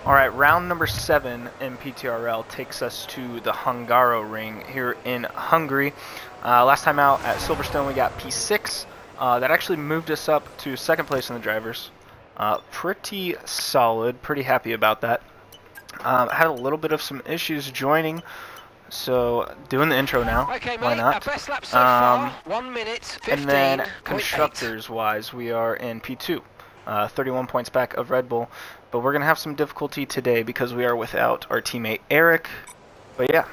Alright, round number 7 in PTRL takes us to the Hungaroring here in Hungary. Last time out at Silverstone we got P6. That actually moved us up to second place in the drivers. Pretty solid, pretty happy about that. Had a little bit of some issues joining, so doing the intro now. Okay, Why mate, not? our best lap so far, 1 minute, 15.8. And then constructors-wise, we are in P2, 31 points back of Red Bull. But we're going to have some difficulty today because we are without our teammate Eric. But yeah,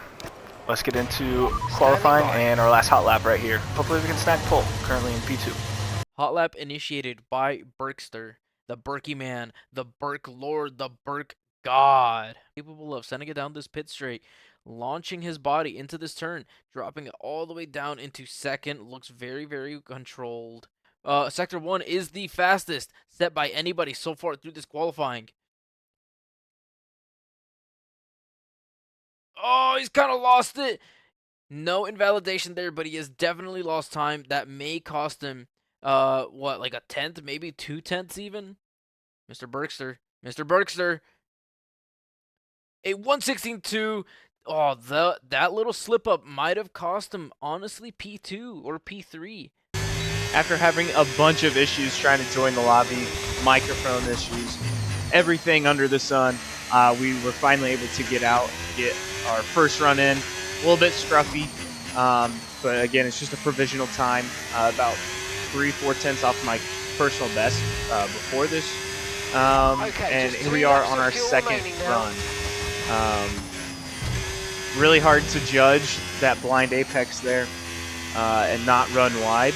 let's get into qualifying and our last hot lap right here. Hopefully we can snag pole, currently in P2. Hot lap initiated by Berkster, the Berkey man, the Berk Lord, the Berk God. Capable of sending it down this pit straight, launching his body into this turn, dropping it all the way down into second. Looks very, very controlled. Sector 1 is the fastest set by anybody so far through this qualifying. Oh, he's kind of lost it. No invalidation there, but he has definitely lost time. That may cost him, what, like a tenth, maybe 2/10 even? Mr. Berkster. Mr. Berkster. A 116.2. Oh, that little slip up might have cost him, honestly, P2 or P3. After having a bunch of issues trying to join the lobby, microphone issues, everything under the sun, we were finally able to get out, get our first run in. A little bit scruffy, but again, it's just a provisional time, about 3-4 tenths off my personal best before this. And here we are on our second run. Really hard to judge that blind apex there and not run wide,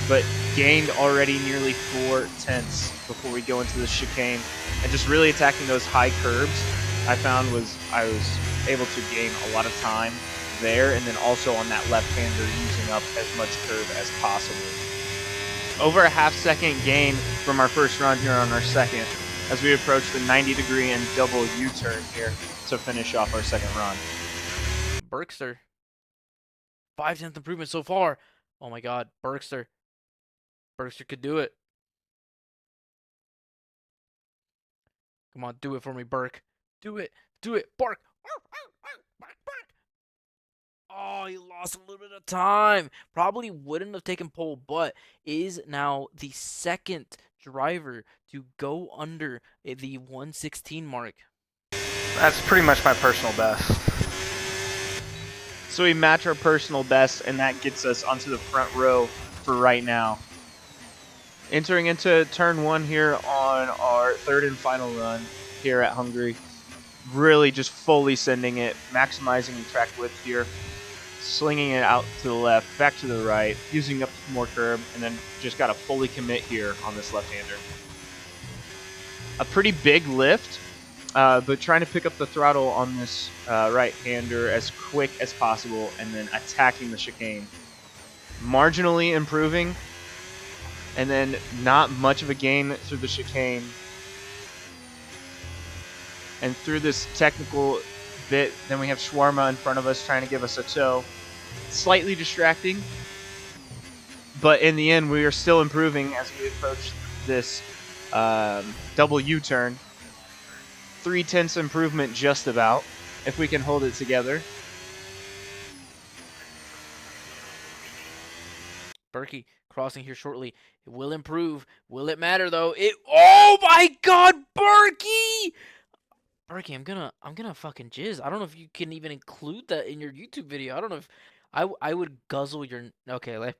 but gained already nearly 4 tenths before we go into the chicane, and just really attacking those high curbs I found I was able to gain a lot of time there, and then also on that left-hander using up as much curb as possible. Over a half-second gain from our first run here on our second as we approach the 90-degree and double U-turn here to finish off our second run. Berkster. 5/10 improvement so far. Oh my god, Berkster. Berkster could do it. Come on, do it for me, Berk. Do it. Do it. Bark. Bark. Oh, he lost a little bit of time. Probably wouldn't have taken pole, but is now the second driver to go under the 116 mark. That's pretty much my personal best. So we match our personal best, and that gets us onto the front row for right now. Entering into turn 1 here on our third and final run here at Hungary. Really just fully sending it, maximizing track width here, slinging it out to the left, back to the right, using up more curb, and then just got to fully commit here on this left-hander. A pretty big lift, but trying to pick up the throttle on this right-hander as quick as possible, and then attacking the chicane. Marginally improving, and then not much of a gain through the chicane. And through this technical bit, then we have Shawarma in front of us trying to give us a tow. Slightly distracting, but in the end, we are still improving as we approach this double U-turn. 3/10 improvement just about, if we can hold it together. Berkey crossing here shortly. It will improve. Will it matter though? Oh my god, Berkey! Berkey, I'm gonna fucking jizz. I don't know if you can even include that in your YouTube video. I don't know if I would guzzle your okay, like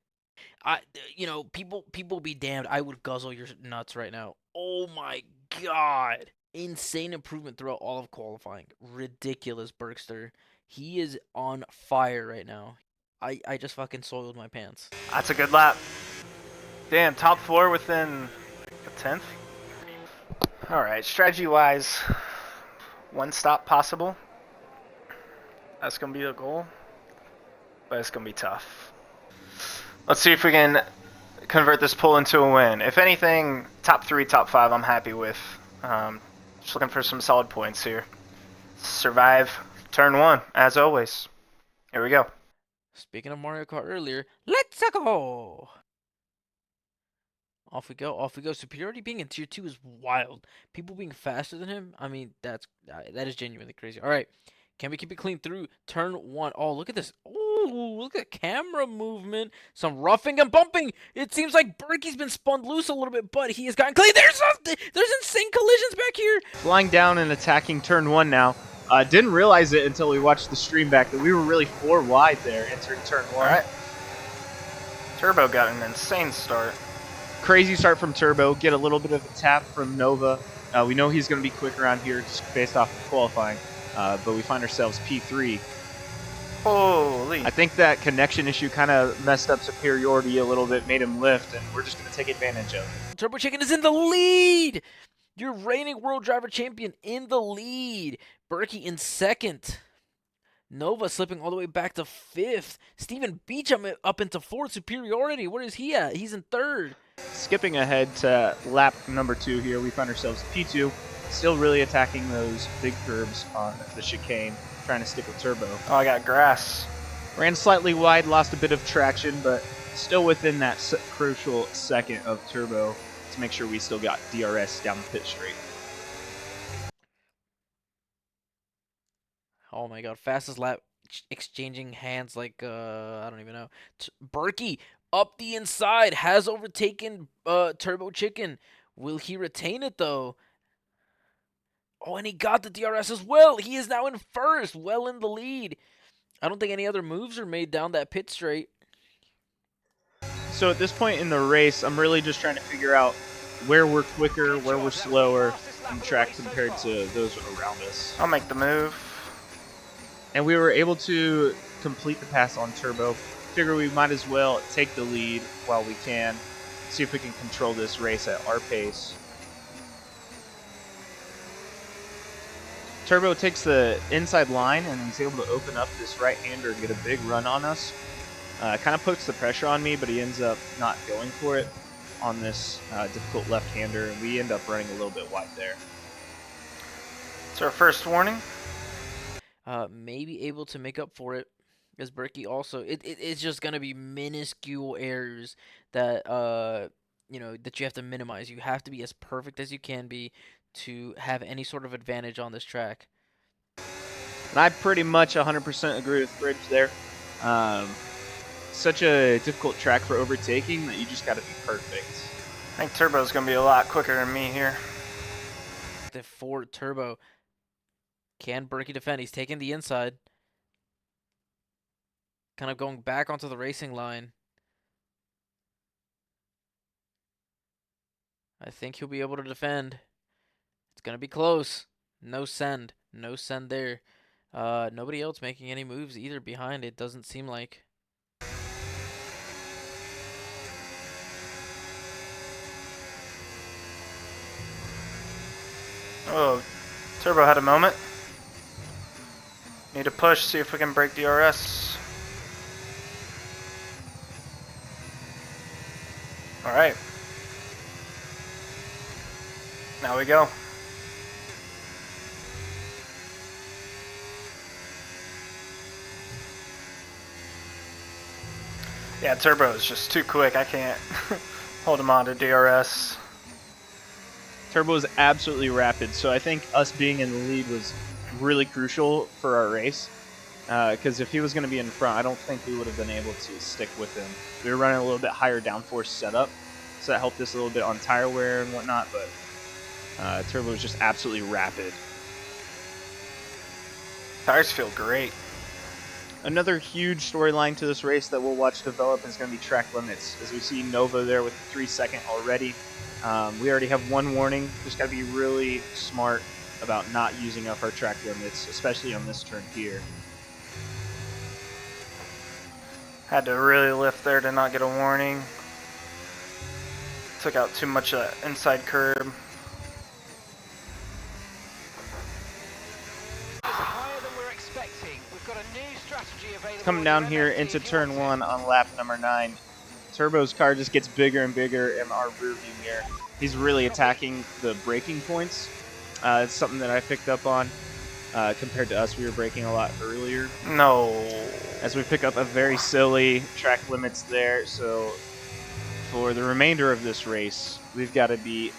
people be damned. I would guzzle your nuts right now. Oh my god. Insane improvement throughout all of qualifying. Ridiculous, Berkster. He is on fire right now. I just fucking soiled my pants. That's a good lap. Damn, top 4 within a tenth. Alright, strategy-wise, one stop possible. That's going to be the goal, but it's going to be tough. Let's see if we can convert this pull into a win. If anything, top 3, top 5 I'm happy with. Just looking for some solid points here. Survive turn 1, as always. Here we go. Speaking of Mario Kart earlier, let's go! Off we go, off we go. Superiority being in tier 2 is wild. People being faster than him, I mean, that is genuinely crazy. All right, can we keep it clean through turn 1? Oh, look at this. Oh, look at camera movement. Some roughing and bumping. It seems like Berkey's been spun loose a little bit, but he has gotten clean. There's insane collisions back here. Flying down and attacking turn 1 now. Didn't realize it until we watched the stream back that we were really 4 wide there entering turn 1. All right. Turbo got an insane start. Crazy start from Turbo. Get a little bit of a tap from Nova. We know he's going to be quick around here just based off of qualifying, but we find ourselves P3. Holy. I think that connection issue kind of messed up Superiority a little bit, made him lift, and we're just going to take advantage of it. Turbo Chicken is in the lead. Your reigning World Driver Champion in the lead. Berkey in second. Nova slipping all the way back to 5th. Steven Beecham up into 4th. Superiority, where is he at? He's in 3rd. Skipping ahead to lap number 2 here, we find ourselves P2. Still really attacking those big curbs on the chicane, trying to stick with Turbo. Oh, I got grass. Ran slightly wide, lost a bit of traction, but still within that crucial second of Turbo to make sure we still got DRS down the pit straight. Oh my god, fastest lap, exchanging hands like, I don't even know. Berkey up the inside, has overtaken Turbo Chicken. Will he retain it though? Oh, and he got the DRS as well. He is now in 1st, well in the lead. I don't think any other moves are made down that pit straight. So at this point in the race, I'm really just trying to figure out where we're quicker, where we're slower on the track compared to those around us. I'll make the move. And we were able to complete the pass on Turbo. Figure we might as well take the lead while we can. See if we can control this race at our pace. Turbo takes the inside line and he's able to open up this right-hander and get a big run on us. Kind of puts the pressure on me, but he ends up not going for it on this difficult left-hander, and we end up running a little bit wide there. It's our first warning. Maybe able to make up for it, because Berkey also it's just gonna be minuscule errors that that you have to minimize. You have to be as perfect as you can be to have any sort of advantage on this track. And I pretty much 100% agree with Bridge there. Such a difficult track for overtaking that you just got to be perfect. I think Turbo's gonna be a lot quicker than me here. The Ford Turbo. Can Berkey defend? He's taking the inside. Kind of going back onto the racing line. I think he'll be able to defend. It's going to be close. No send. No send there. Nobody else making any moves either behind it, doesn't seem like. Oh, Turbo had a moment. Need to push, see if we can break DRS. Alright. Now we go. Yeah, Turbo is just too quick. I can't hold him on to DRS. Turbo is absolutely rapid, so I think us being in the lead was really crucial for our race. Because if he was going to be in front, I don't think we would have been able to stick with him. We were running a little bit higher downforce setup, so that helped us a little bit on tire wear and whatnot, but Turbo was just absolutely rapid. Tires feel great. Another huge storyline to this race that we'll watch develop is going to be track limits. As we see Nova there with the 3-second already. We already have one warning. Just got to be really smart about not using up our track limits, especially on this turn here. Had to really lift there to not get a warning. Took out too much of that inside curb. Coming down here into turn 1 on lap number 9. Turbo's car just gets bigger and bigger in our rear view mirror. He's really attacking the braking points. It's something that I picked up on. Compared to us, we were braking a lot earlier. No. As we pick up a very silly track limits there, so for the remainder of this race, we've got to be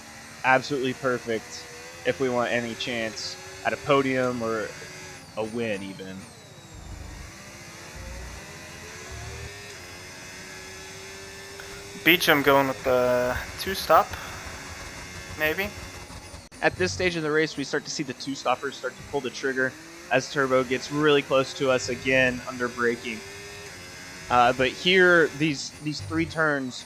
absolutely perfect if we want any chance at a podium or a win even. Beecham going with the 2-stop, maybe. At this stage of the race, we start to see the 2-stoppers start to pull the trigger as Turbo gets really close to us again under braking. But here, these 3 turns,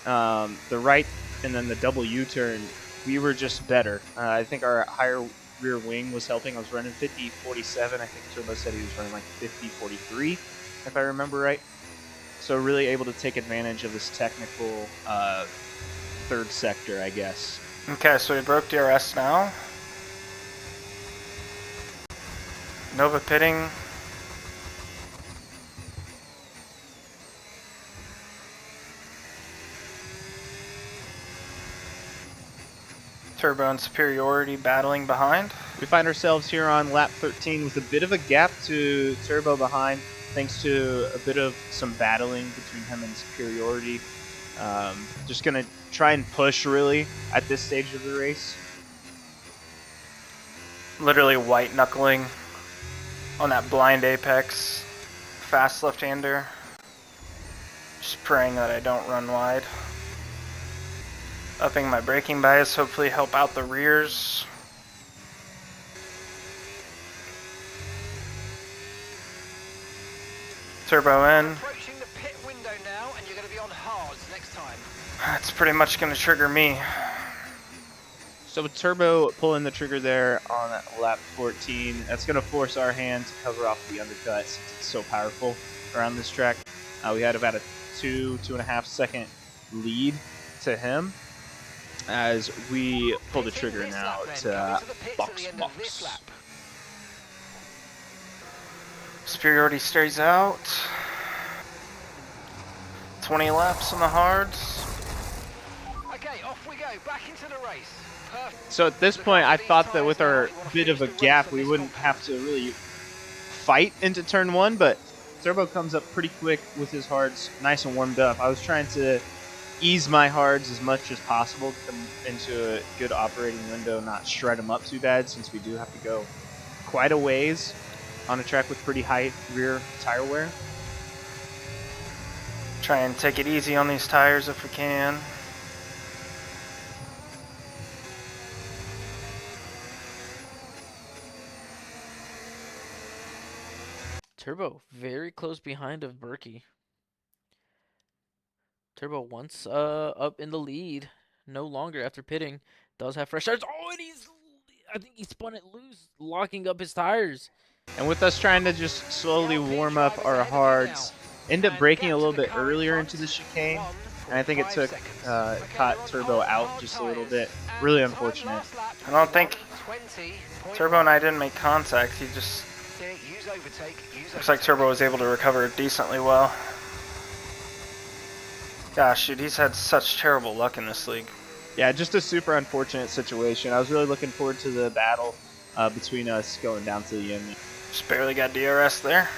the right and then the double U-turn, we were just better. I think our higher rear wing was helping. I was running 50-47. I think Turbo said he was running like 50-43, if I remember right. So really able to take advantage of this technical third sector, I guess. Okay, so we broke DRS now. Nova pitting. Turbo and Superiority battling behind. We find ourselves here on lap 13 with a bit of a gap to Turbo behind, thanks to a bit of some battling between him and Superiority. Just going to try and push, really, at this stage of the race. Literally white knuckling on that blind apex. Fast left-hander. Just praying that I don't run wide. Upping my braking bias, hopefully help out the rears. Turbo in. Approaching the pit window now, and you're going to be on hards next time. That's pretty much going to trigger me. So with Turbo pulling the trigger there on lap 14, that's going to force our hand to cover off the undercut since it's so powerful around this track. We had about a 2.5 second lead to him as we pull the trigger now to box. Superiority stays out. 20 laps on the hards. Okay, off we go, back into the race. Perfect. So at this point, I thought that with our bit of a gap, we wouldn't have to really fight into turn 1, but Turbo comes up pretty quick with his hards, nice and warmed up. I was trying to ease my hards as much as possible to come into a good operating window, not shred them up too bad, since we do have to go quite a ways on a track with pretty high rear tire wear. Try and take it easy on these tires if we can. Turbo very close behind of Berkey. Turbo once up in the lead, no longer after pitting, does have fresh tires. Oh, and I think he spun it loose, locking up his tires. And with us trying to just slowly warm up our hards, end up braking a little bit earlier into the chicane, and I think it took caught Turbo out just a little bit. Really unfortunate. I don't think Turbo and I didn't make contact. He just looks like Turbo was able to recover decently well. Gosh, dude, he's had such terrible luck in this league. Yeah, just a super unfortunate situation. I was really looking forward to the battle between us going down to the end. Just barely got DRS there.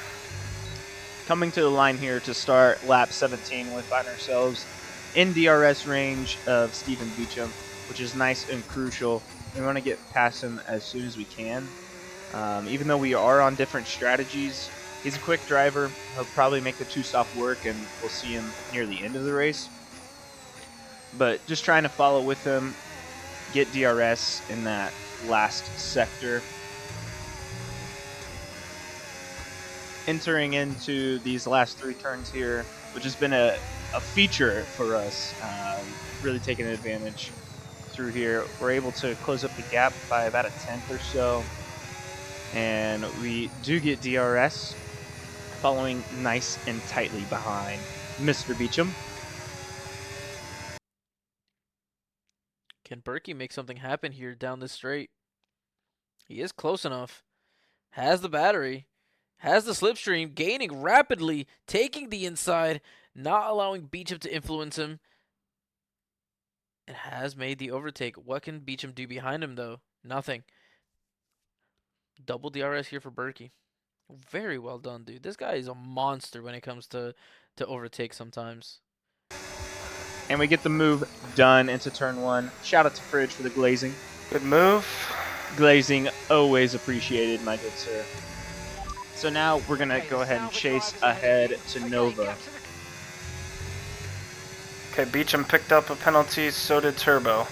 Coming to the line here to start lap 17, we find ourselves in DRS range of Stephen Beecham, which is nice and crucial. We want to get past him as soon as we can. Even though we are on different strategies, he's a quick driver. He'll probably make the 2-stop work, and we'll see him near the end of the race. But just trying to follow with him, get DRS in that last sector. Entering into these last 3 turns here, which has been a feature for us, really taking advantage through here. We're able to close up the gap by about a tenth or so, and we do get DRS, following nice and tightly behind Mr. Beecham. Can Berkey make something happen here down this straight? He is close enough. Has the battery. Has the slipstream, gaining rapidly, taking the inside, not allowing Beecham to influence him. And has made the overtake. What can Beecham do behind him, though? Nothing. Double DRS here for Berkey. Very well done, dude. This guy is a monster when it comes to overtake sometimes. And we get the move done into turn 1. Shout out to Fridge for the glazing. Good move. Glazing, always appreciated, my good sir. So now we're going to go ahead and chase ahead to Nova. Okay, Beecham picked up a penalty, so did Turbo.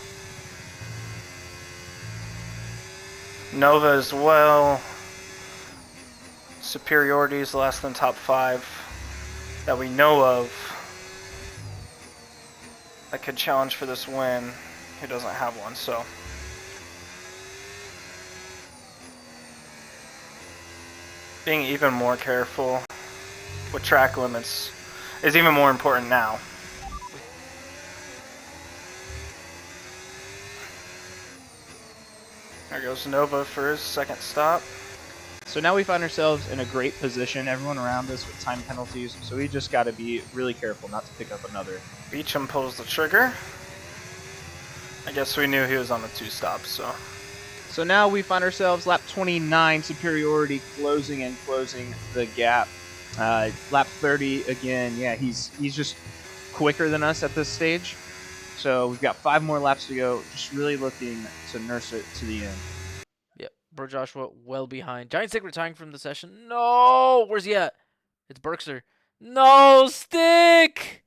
Nova as well. Superiority is less than top 5 that we know of. That could challenge for this win. He doesn't have one, so. Being even more careful with track limits is even more important now. There goes Nova for his second stop. So now we find ourselves in a great position. Everyone around us with time penalties, so we just got to be really careful not to pick up another. Beecham pulls the trigger. I guess we knew he was on the 2 stop, so. So now we find ourselves lap 29, superiority closing the gap. Lap 30 again, yeah, he's just quicker than us at this stage. So we've got 5 more laps to go, just really looking to nurse it to the end. Yep, Bro Joshua well behind. Giant Stick retiring from the session. No! Where's he at? It's Berkster. No, Stick!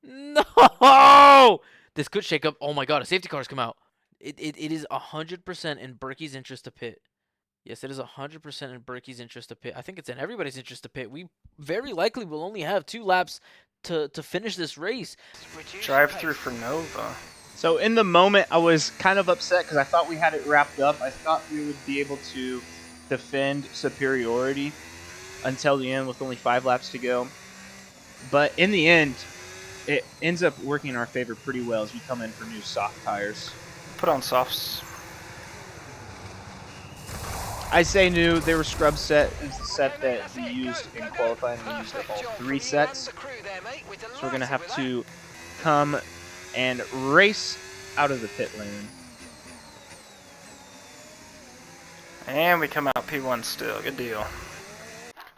No! This could shake up. Oh my god, a safety car's come out. It is 100% in Berkey's interest to pit. Yes, it is 100% in Berkey's interest to pit. I think it's in everybody's interest to pit. We very likely will only have 2 laps to finish this race. Drive through for Nova. So in the moment, I was kind of upset because I thought we had it wrapped up. I thought we would be able to defend superiority until the end with only 5 laps to go. But in the end, it ends up working in our favor pretty well as we come in for new soft tires. Put on softs. I say new. They were scrub set. Is the set that we used in qualifying. We used all 3 sets. So we're going to have to come and race out of the pit lane. And we come out P1 still. Good deal.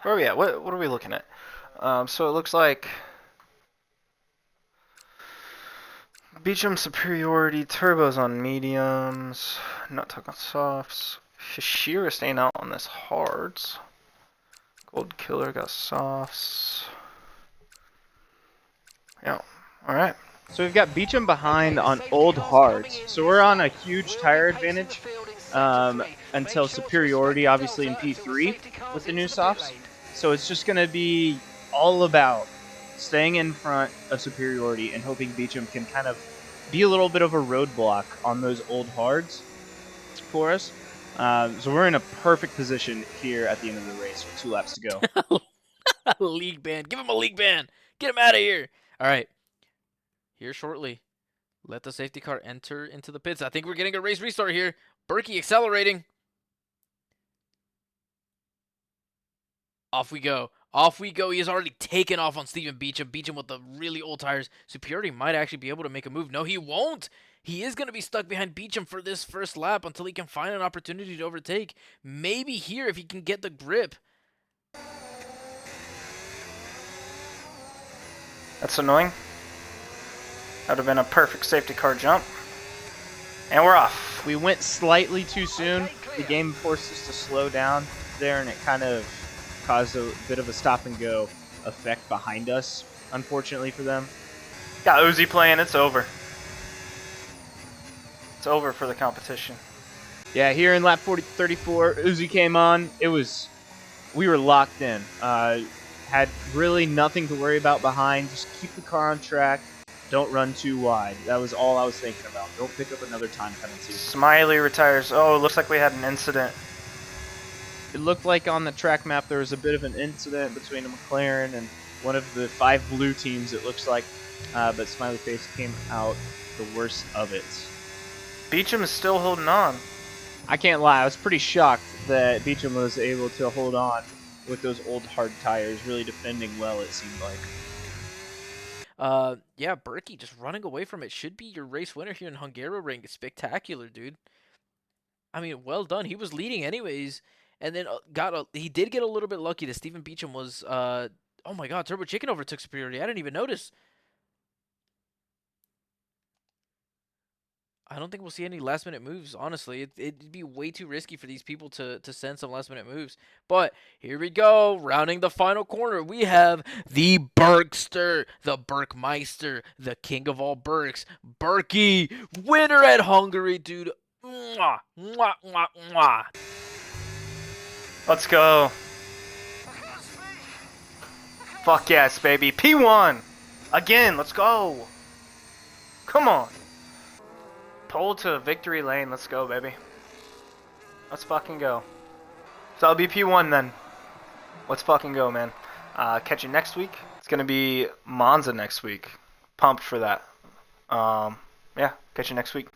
Where are we at? What are we looking at? So it looks like Beecham superiority, turbos on mediums, not talking softs. Shashira staying out on this hards. Gold Killer got softs. Yeah, alright. So we've got Beecham behind on old hards. So we're on a huge tire advantage until superiority, obviously, in P3 with the new softs. So it's just going to be all about staying in front of superiority and hoping Beecham can kind of be a little bit of a roadblock on those old hards for us. So we're in a perfect position here at the end of the race with 2 laps to go. League ban. Give him a league ban. Get him out of here. All right. Here shortly. Let the safety car enter into the pits. I think we're getting a race restart here. Berkey accelerating. Off we go. Off we go. He has already taken off on Steven Beecham. Beecham with the really old tires. Superiority might actually be able to make a move. No, he won't. He is going to be stuck behind Beecham for this first lap until he can find an opportunity to overtake. Maybe here if he can get the grip. That's annoying. That would have been a perfect safety car jump. And we're off. We went slightly too soon. The game forced us to slow down there, and it kind of caused a bit of a stop-and-go effect behind us, unfortunately for them. Got Uzi playing, it's over. It's over for the competition. Yeah, here in lap 34, Uzi came on. We were locked in. Had really nothing to worry about behind. Just keep the car on track. Don't run too wide. That was all I was thinking about. Don't pick up another time penalty. Smiley retires. Oh, it looks like we had an incident. It looked like on the track map there was a bit of an incident between a McLaren and one of the 5 blue teams, it looks like. But Smiley Face came out the worst of it. Beecham is still holding on. I can't lie. I was pretty shocked that Beecham was able to hold on with those old hard tires, really defending well, it seemed like. Yeah, Berkey just running away from it. Should be your race winner here in Hungaroring. Spectacular, dude. I mean, well done. He was leading anyways, and then he did get a little bit lucky that Steven Beecham was, oh my god, Turbo Chicken overtook superiority. I didn't even notice. I don't think we'll see any last minute moves. Honestly, it'd be way too risky for these people to send some last minute moves. But here we go, rounding the final corner. We have the Berkster, the Berkmeister, the king of all Berks, Berkey, winner at Hungary, dude. Mwah, mwah, mwah, mwah. Let's go. Fuck yes, baby. P1. Again, let's go. Come on. Pole to victory lane. Let's go, baby. Let's fucking go. So I'll be P1 then. Let's fucking go, man. Catch you next week. It's going to be Monza next week. Pumped for that. Yeah, catch you next week.